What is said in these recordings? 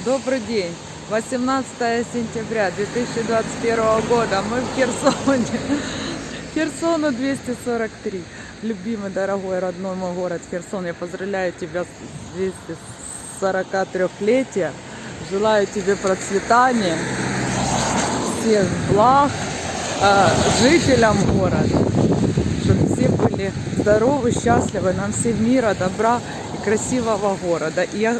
Добрый день. 18 сентября 2021 года. Мы в Херсоне. Херсону 243. Любимый, дорогой, родной мой город Херсон. Я поздравляю тебя с 243-летия. Желаю тебе процветания, всех благ, жителям города. Чтобы все были здоровы, счастливы. Нам всем мира, добра и красивого города. И я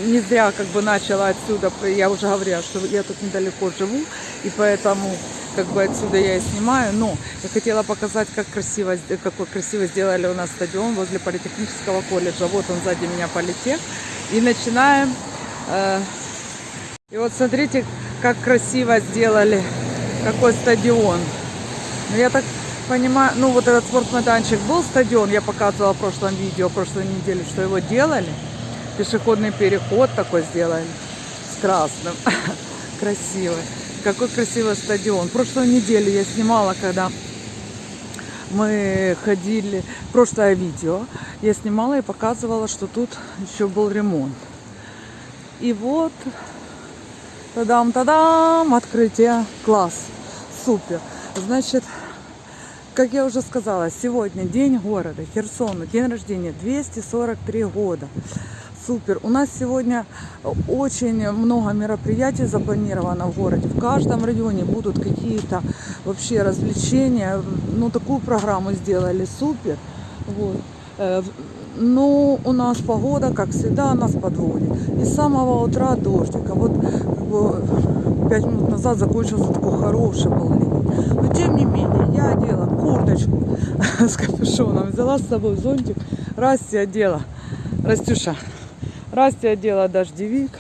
не зря как бы начала отсюда, я уже говорила, что я тут недалеко живу, и поэтому как бы отсюда я и снимаю, но я хотела показать, какой красиво сделали у нас стадион возле политехнического колледжа. Вот он сзади меня, политех, и начинаем. И вот смотрите, как красиво сделали, какой стадион. Ну, я так понимаю, ну вот этот спортмайданчик был стадион, я показывала в прошлом видео, в прошлой неделе, что его делали. Пешеходный переход такой сделали с красным. Красивый. Какой красивый стадион. Прошлую неделю я снимала, когда мы ходили, прошлое видео, я снимала и показывала, что тут еще был ремонт. И вот, тадам-тадам, открытие. Класс. Супер. Значит, как я уже сказала, сегодня день города Херсона, день рождения, 243 года. Супер. У нас сегодня очень много мероприятий запланировано в городе. В каждом районе будут какие-то вообще развлечения. Ну, такую программу сделали. Супер. Вот. Ну, у нас погода, как всегда, нас подводит. И с самого утра дождик. А вот как бы, 5 минут назад закончился такой хороший был ливень. Но тем не менее, я одела курточку с капюшоном, взяла с собой зонтик. Расти одела. Растюша. Расти одела дождевик,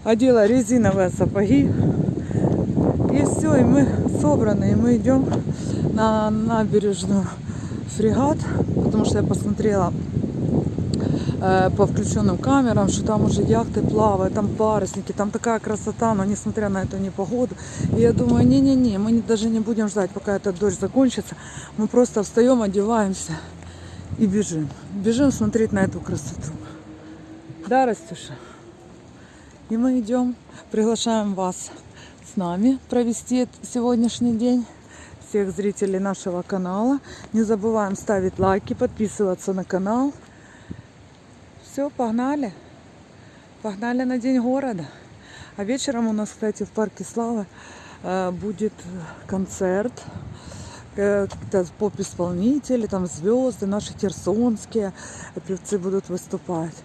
одела резиновые сапоги. И все, и мы собраны, и мы идем на набережную Фрегат, потому что я посмотрела по включенным камерам, что там уже яхты плавают, там парусники, там такая красота, но несмотря на эту непогоду. И я думаю, не-не-не, мы даже не будем ждать, пока этот дождь закончится. Мы просто встаем, одеваемся и бежим. Бежим смотреть на эту красоту. Да, Растюша? И мы идем, приглашаем вас с нами провести сегодняшний день. Всех зрителей нашего канала. Не забываем ставить лайки, подписываться на канал. Все, погнали. Погнали на День города. А вечером у нас, кстати, в Парке Славы будет концерт. Поп-исполнители, там звезды, наши херсонские певцы будут выступать.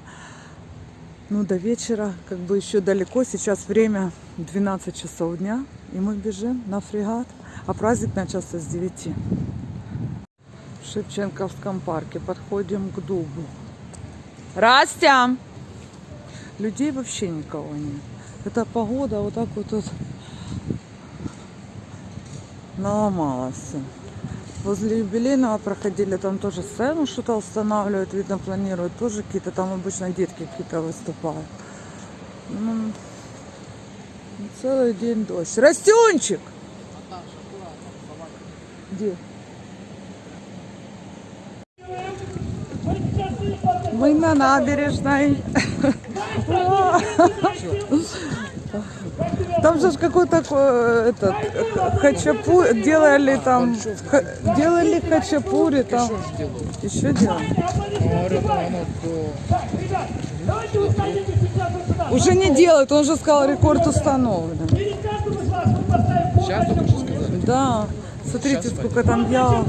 Ну, до вечера, как бы еще далеко. Сейчас время 12 часов дня. И мы бежим на Фрегат. А праздник начался с 9. В Шевченковском парке. Подходим к дубу. Растя! Людей вообще никого нет. Эта погода вот так вот наломалась. Возле юбилейного проходили, там тоже сцену что-то устанавливают, видно, планируют. Тоже какие-то там обычно детки какие-то выступают. Ну, целый день дождь. Растюнчик! Где? Мы на набережной. Там же какой-то этот хачапури делали там, делали хачапури там. Еще делали. Уже не делают, он же сказал, рекорд установлен. Сейчас только что сказали. Да. Смотрите, сколько там я.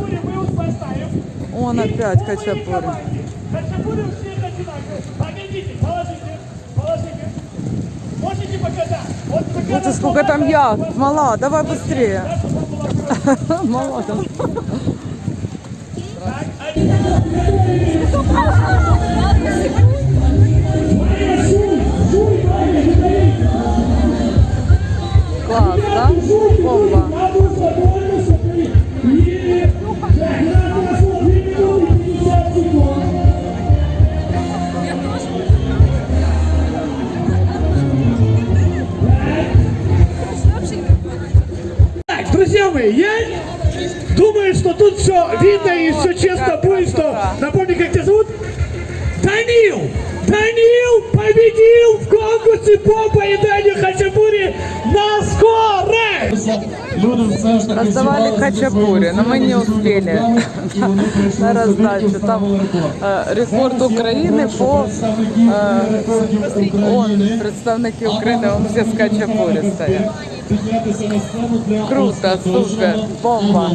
Он опять хачапури. Вот и сколько там я. Мала, давай быстрее. Мала там. Класс, да? Бомба. Друзья мои, я думаю, что тут все видно и все честно будет, что... Напомни, как тебя зовут? Данил! Данил, победил в конкурсе по поеданию хачапури на скорость! Раздавали хачапури, но мы не успели на раздачу. Там рекорд Украины по... Он, представники України, он все з хачапури стоять. Круто, супер, бомба.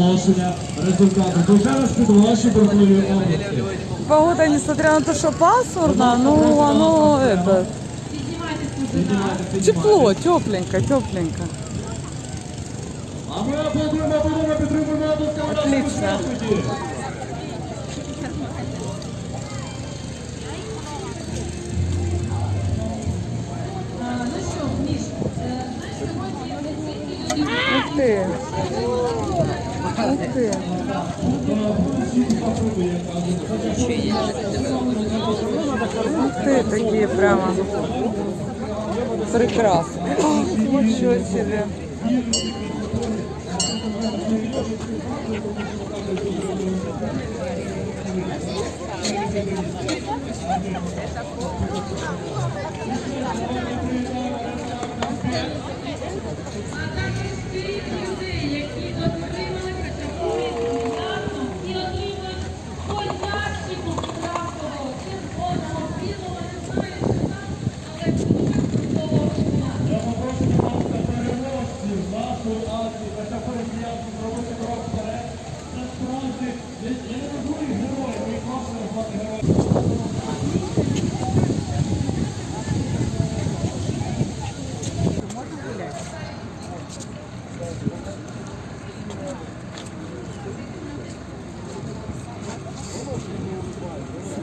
Погода, несмотря на то, что пасмурно, ну оно это... Тепло, тепленько, тепленько. А ми аплодуємо, підтримуємо. Отлично. Ух ты. Ух ты. Ух ты, такие прямо прекрасные. Ничего себе.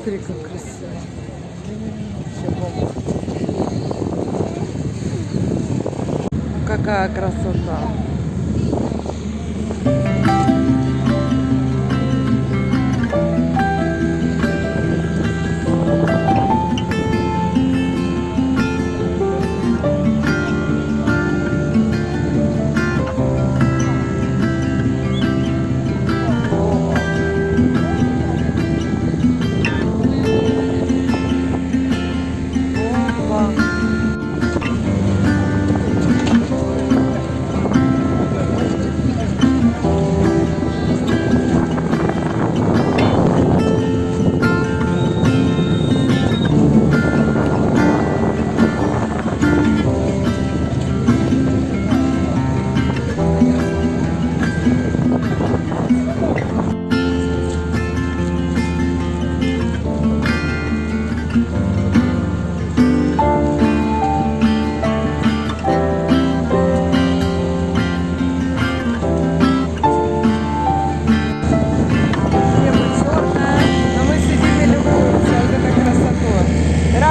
Смотри, как красиво. Вообще бомба. Какая красота.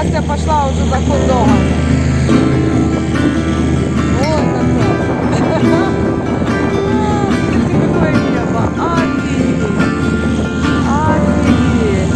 Настя пошла уже за хот-догом. Вот такое. Смотрите, какое небо. Офигеть. Офигеть.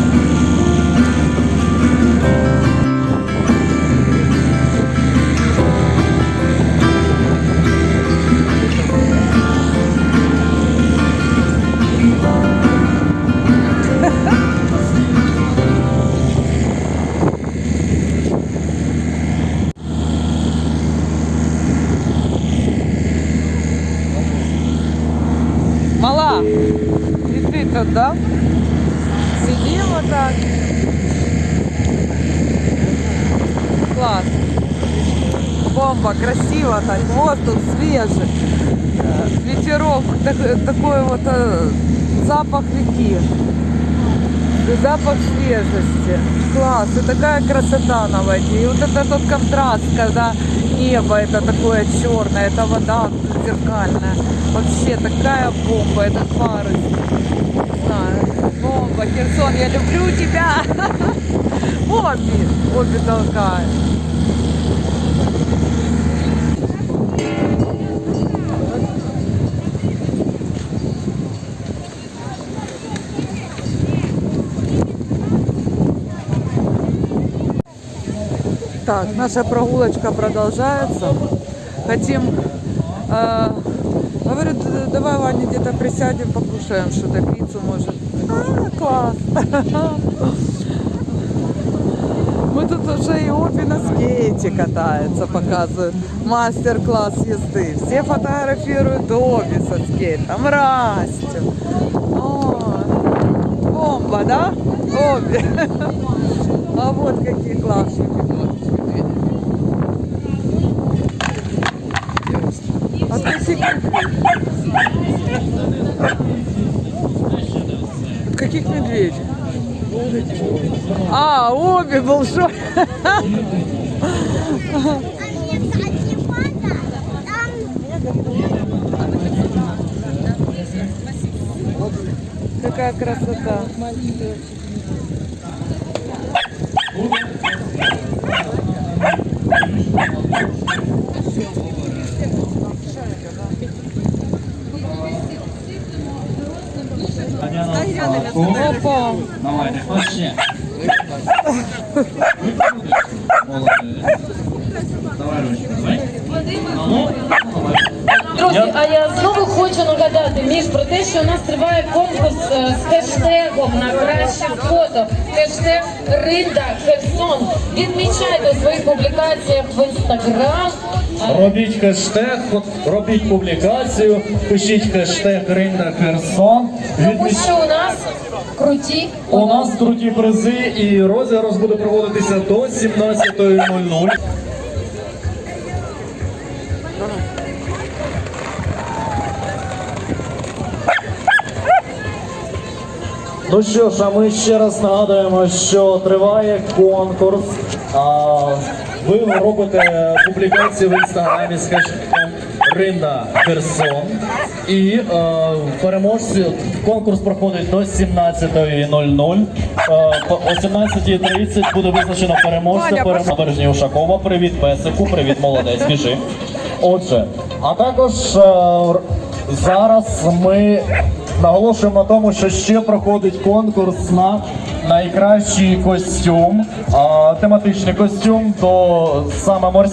Мала, и ты тут, да? Сидим вот так. Класс. Бомба, красиво так, воздух свежий. Ветерок, такой вот запах реки. Запах свежести. Класс. И такая красота на воде. И вот это тот контраст, когда небо это такое черное, это вода зеркальная. Вообще такая бомба, этот парус. Не знаю, бомба. Херсон, я люблю тебя. Обе толкают. Так, наша прогулочка продолжается. Хотим, говорю, давай, Ваня, где-то присядем, покушаем что-то, пиццу, может. Класс. Мы тут уже и обе на скейте катаются, показывают мастер-класс езды. Все фотографируют обе со скейтом. Растем. О, бомба, да? Обе. А вот какие классные. А каких медведей? А, обе большой. Какая красота. Опа. Давайте, хто ще? Давай ручку, давай. Ну, Друзі, а я знову хочу нагадати Міш про те, що у нас триває конкурс з хештегом на краще фото. Хештег Ринда Херсон. Відмічайте у своїх публікаціях в інстаграм. робіть хештег, робіть публікацію, пишіть хештег Ринда Херсон. Тому що у нас круті. У нас круті призи і розіграш буде проводитися до 17:00. Ну що ж, а ми ще раз нагадуємо, що триває конкурс. Ви робите публікацію в інстаграмі з хештегом Ринда Херсон. І переможці, конкурс проходить до 17:00. О 17:30 буде визначено переможця. Бережні Ушакова. Привіт, песику, привіт, молодець, біжи. Отже, а також зараз ми наголошуємо на тому, що ще проходить конкурс на найкращий костюм, тематичний костюм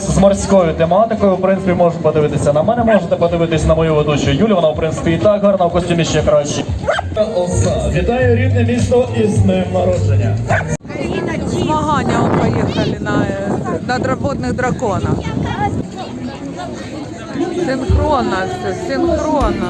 з морською тематикою. В принципі, можете подивитися на мене, можете подивитися на мою ведучу Юлю, вона в принципі і так гарна, в костюмі ще краще. Вітаю рідне місто із днем народження. Змагання он поехали на надводных драконах. Синхронно все, синхронно.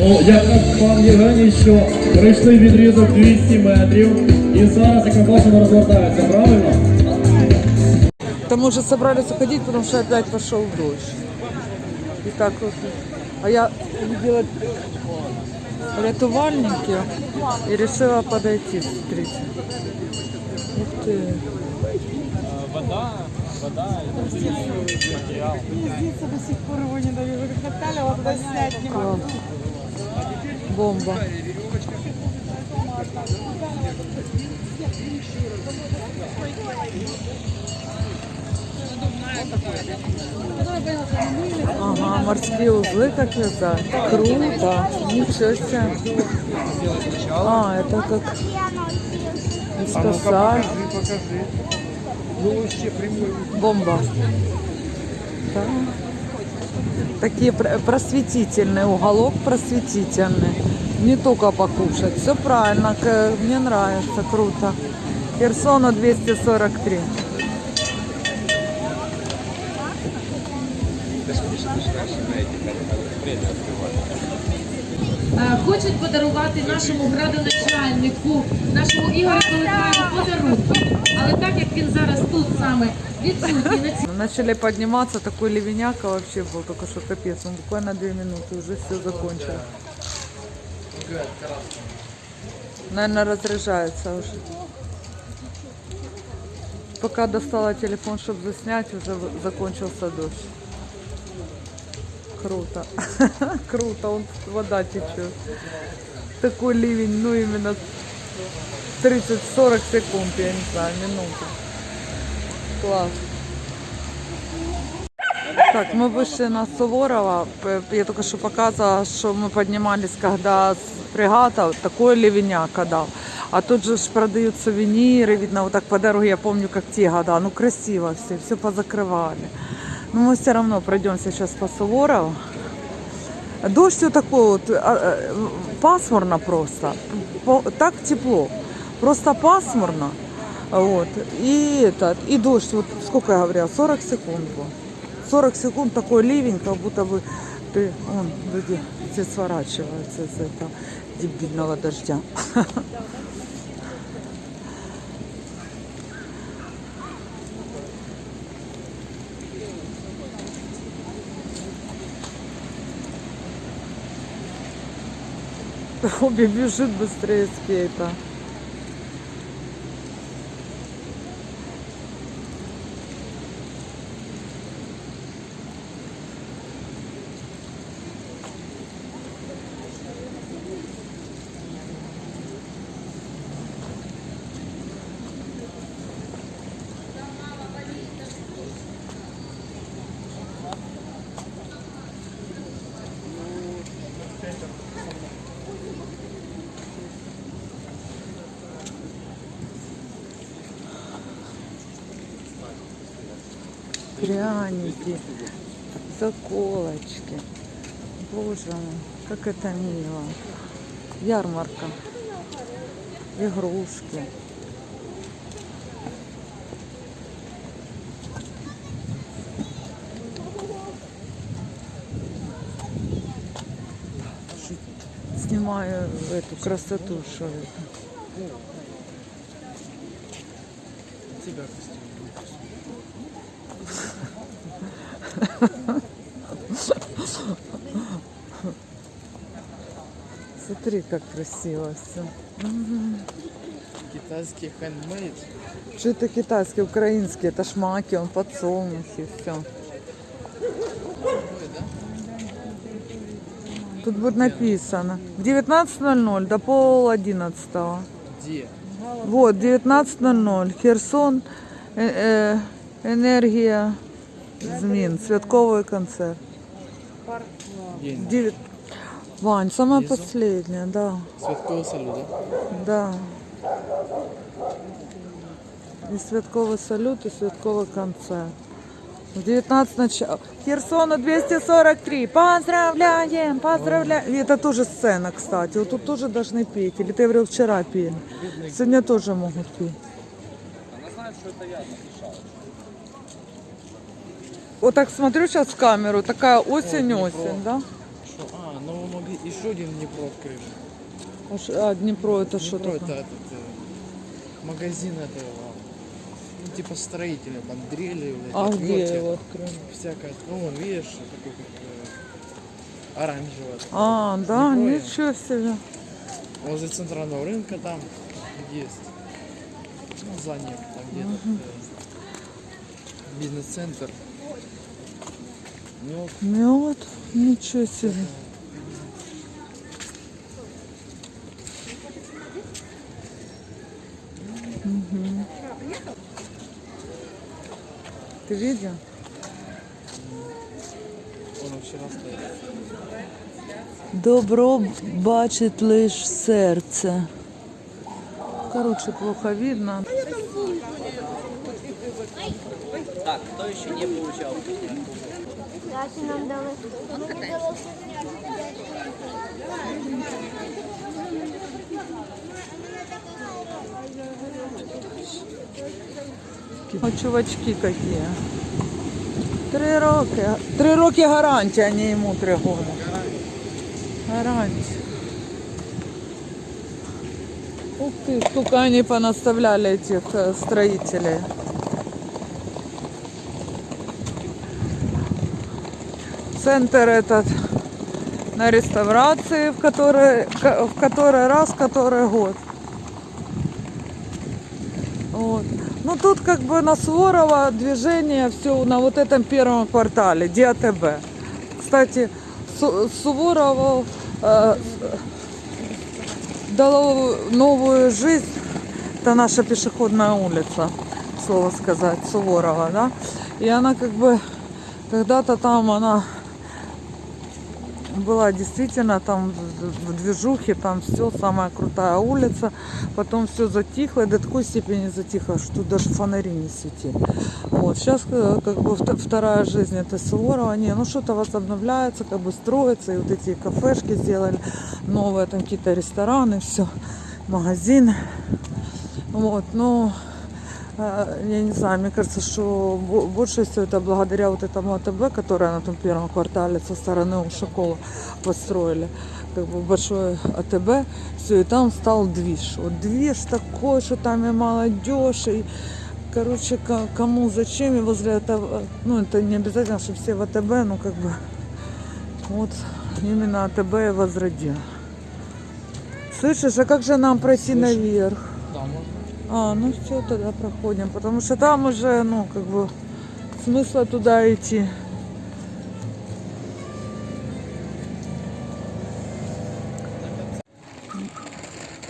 Ну, як пан Євгеній, що пройшли відрізок 200 метрів і зараз, як ми бачимо, розвертаються, правильно? Там уже собрались уходить, потому что опять пошел дождь. И так вот. А я увидела рятувальники и решила подойти, смотрите. Ух ты. Вода. Материал. Пиздиться до сих пор его не даю. Вы как Наталья, вот туда снять не могу. Бомба. Ага, морские узлы как вязать. Круто. Ничего себе. А, это как спасай. Покажи. Ну вообще прямой. Бомба. Да. Такие просветительный уголок, просветительный. Не только покушать. Все правильно, мне нравится, круто. Херсону 243. Хочуть подарувати нашому градоначальнику, нашому Ігорю Колихаєву подарунки. Але так як він зараз тут саме відсутній на цій Начали подниматься, такой ливеняка вообще был, только что капец. Он буквально 2 минуты, уже все закончилось. Наверное, разряжается уже. Пока достала телефон, чтобы заснять, уже закончился дождь. Круто. Круто, вода течет. Такой ливень, ну именно 30-40 секунд, я не знаю, минута. Класс. Так, мы вышли на Суворова. Я только что показывала, что мы поднимались, когда с фрегата такой ливеняка дал. А тут же ж продают сувениры, видно, вот так по дороге, я помню, как те года. Ну, красиво все позакрывали. Но мы все равно пройдемся сейчас по Суворову. Дождь вот такой вот, пасмурно просто. Так тепло. Просто пасмурно. Вот. И дождь, вот сколько я говорила, 40 секунд был. 40 секунд такой ливень, как будто бы люди все сворачиваются из этого дебильного дождя. Обе бежит быстрее скейта. Пряники, заколочки. Боже мой, как это мило. Ярмарка. Игрушки. Снимаю эту красоту, что это. Смотри, как красиво все. Китайский хендмейд. Что это китайские, украинские? Это шмаки, он подсолнухи, все. Тут будет написано. 19:00 до 10:30. Где? Вот, 19:00. Херсон, энергия змін, святковый концерт. День. Вань, самое последнее, да. Святковый салют, да? Да. И святковый салют, и святковый концерт. В 19 начало. Херсону 243. Поздравляем, поздравляем. И это тоже сцена, кстати. Вот тут тоже должны петь. Или ты говорил, вчера пели. Сегодня тоже могут петь. Она знает, что это я написал. Вот так смотрю сейчас в камеру. Такая осень-осень, да? Что? А, ну мы могли еще один Днепро открыли. А Днепро это что Днепро такое? это этот магазин этого, ну типа строителя, там дрели, А вот эти, где отвертки, его открыли? всякое. Ну вон, видишь, такой как оранжевый. А, да, Днепро, ничего себе. Возле центрального рынка там есть. Ну, за ним там где-то бизнес-центр. Ну, Мед, ничего себе. Мгм. Ты видел? он вчера стоял. Добро бачить лиш серце. короче, плохо видно. Так, кто еще не получал? Дачі нам дали. О, чувачки какие. 3 роки. 3 роки гарантія, а не йому 3 года. Гарантия. Ух ты, сколько они понаставляли этих строителей. Центр этот на реставрации, в который раз, который год. Вот. Ну тут как бы на Суворова движение все на вот этом первом квартале, ДАТБ. Кстати, Суворову дало новую жизнь. Это наша пешеходная улица, слово сказать, Суворова, да. И она как бы когда-то там она была действительно там в движухе, там все, самая крутая улица. Потом все затихло, и до такой степени затихло, что даже фонари не светили. Вот. Сейчас как бы вторая жизнь это Суворова. Не, ну что-то возобновляется, как бы строится. И вот эти кафешки сделали новые, там какие-то рестораны, все, магазины. Вот, ну, я не знаю, мне кажется, что больше всего это благодаря вот этому АТБ, которое на том первом квартале со стороны Ушакова построили. Как бы большой АТБ, все, и там стал движ. Вот движ такой, что там и молодежь, и, короче, кому, зачем, и возле этого, ну, это не обязательно, что все в АТБ, но как бы, вот, именно АТБ и возродил. Слышишь, а как же нам пройти наверх? Да, можно. А, ну все, тогда проходим, потому что там уже, ну, как бы, смысла туда идти.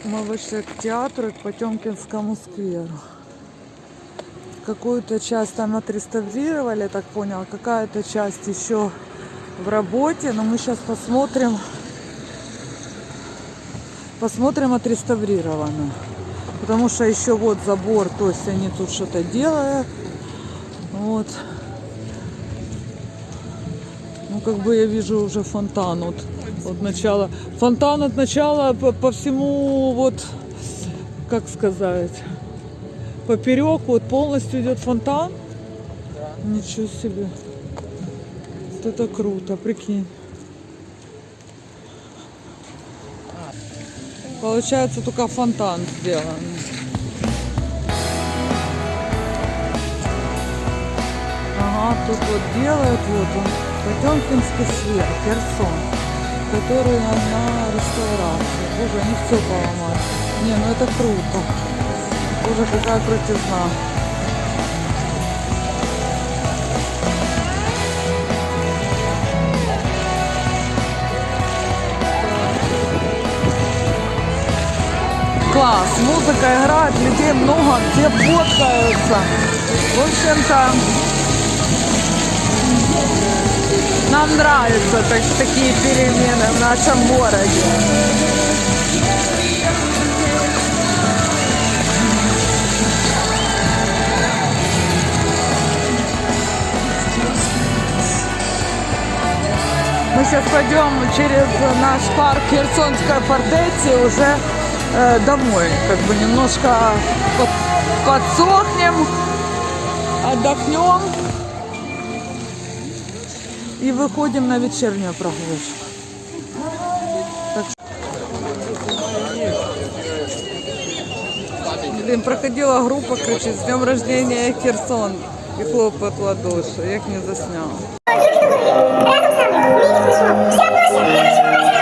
Мы вышли к театру и к Потемкинскому скверу. Какую-то часть там отреставрировали, я так понял, какая-то часть еще в работе, но мы сейчас посмотрим отреставрированную. Потому что еще вот забор, то есть они тут что-то делают. Вот. Ну, как бы я вижу уже фонтан от начала. Фонтан от начала по всему, вот, как сказать, поперек, вот полностью идет фонтан. Ничего себе. Вот это круто, прикинь. Получается, только фонтан сделан. Ага, тут вот делают, вот он, Потемкинский сквер, Херсон, который на реставрации. Боже, они все поломали. Не, ну это круто. Боже, какая крутизна. Класс, музыка играет, людей много, все фоткаются. В общем-то, нам нравятся такие перемены в нашем городе. Мы сейчас пойдем через наш парк Херсонской фортеции уже домой, как бы немножко подсохнем, отдохнем и выходим на вечернюю прогулку. Блин, проходила группа, короче, с днем рождения Херсон и хлопают в ладоши, я их не засняла. Разом з нами, мені не смішно. Вся Польща, я хочу